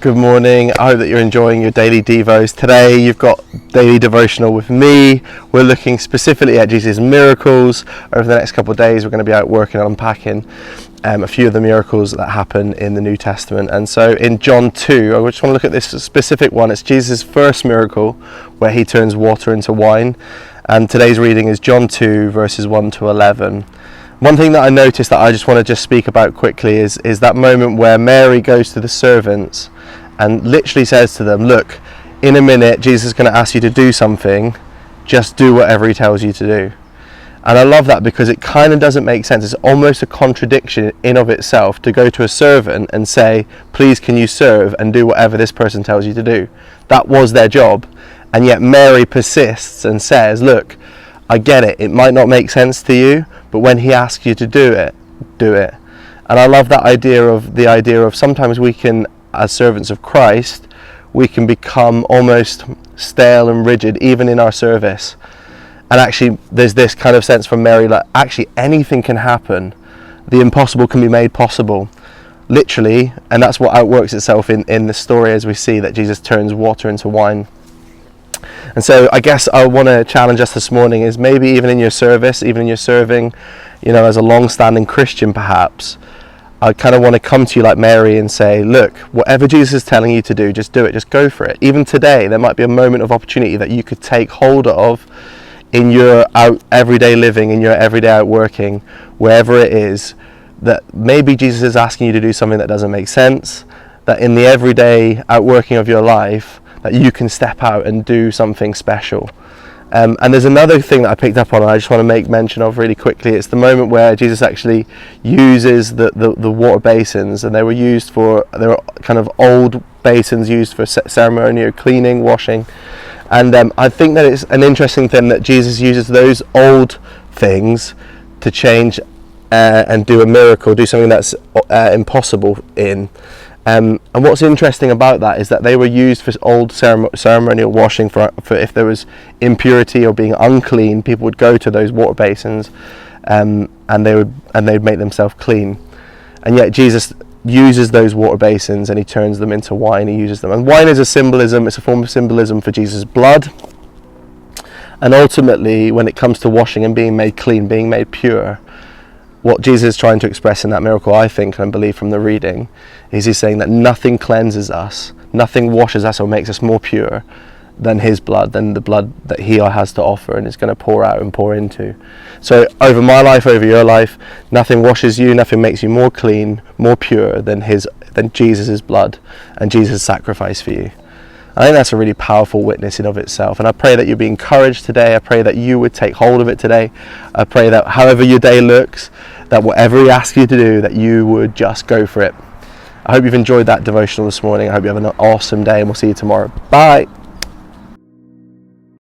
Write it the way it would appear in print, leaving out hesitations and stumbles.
Good morning. I hope that you're enjoying your daily devos. Today you've got daily devotional with me. We're looking specifically at Jesus' miracles. Over the next couple of days we're going to be out working on unpacking a few of the miracles that happen in the New Testament. And so in John 2, I just want to look at this specific one. It's Jesus' first miracle where he turns water into wine. And today's reading is John 2 verses 1 to 11. One thing that I noticed that I just want to speak about quickly is that moment where Mary goes to the servants and literally says to them, look, in a minute Jesus is going to ask you to do something, just do whatever he tells you to do. And I love that because it kind of doesn't make sense. It's almost a contradiction in of itself to go to a servant and say, please can you serve and do whatever this person tells you to do. That was their job. And yet Mary persists and says, look, I get it, it might not make sense to you, but when he asks you to do it, do it. And I love that idea of sometimes we can, as servants of Christ, we can become almost stale and rigid even in our service. And actually there's this kind of sense from Mary, like actually anything can happen. The impossible can be made possible, literally. And that's what outworks itself in the story as we see that Jesus turns water into wine. And so I guess I want to challenge us this morning is maybe even in your service, even in your serving, as a long-standing Christian perhaps, I kind of want to come to you like Mary and say, look, whatever Jesus is telling you to do, just do it, just go for it. Even today, there might be a moment of opportunity that you could take hold of in your everyday living, in your everyday out working, wherever it is, that maybe Jesus is asking you to do something that doesn't make sense, that in the everyday outworking of your life, that you can step out and do something special. And there's another thing that I picked up on and I just want to make mention of really quickly. It's the moment where Jesus actually uses the water basins, and they were kind of old basins used for ceremonial cleaning, washing. And I think that it's an interesting thing that Jesus uses those old things to change and do a miracle, do something that's impossible in. And what's interesting about that is that they were used for old ceremonial washing for if there was impurity or being unclean, people would go to those water basins and they'd make themselves clean. And yet Jesus uses those water basins and he turns them into wine. He uses them, and wine is a symbolism. It's a form of symbolism for Jesus' blood. And ultimately, when it comes to washing and being made clean, being made pure, what Jesus is trying to express in that miracle, I think and believe from the reading, is he's saying that nothing cleanses us, nothing washes us or makes us more pure than his blood, than the blood that he has to offer and is going to pour out and pour into. So over my life, over your life, nothing washes you, nothing makes you more clean, more pure than Jesus' blood and Jesus' sacrifice for you. I think that's a really powerful witness in of itself, and I pray that you'll be encouraged today. I pray that you would take hold of it today. I pray that however your day looks, that whatever he asks you to do, that you would just go for it. I hope you've enjoyed that devotional this morning. I hope you have an awesome day, and we'll see you tomorrow. Bye.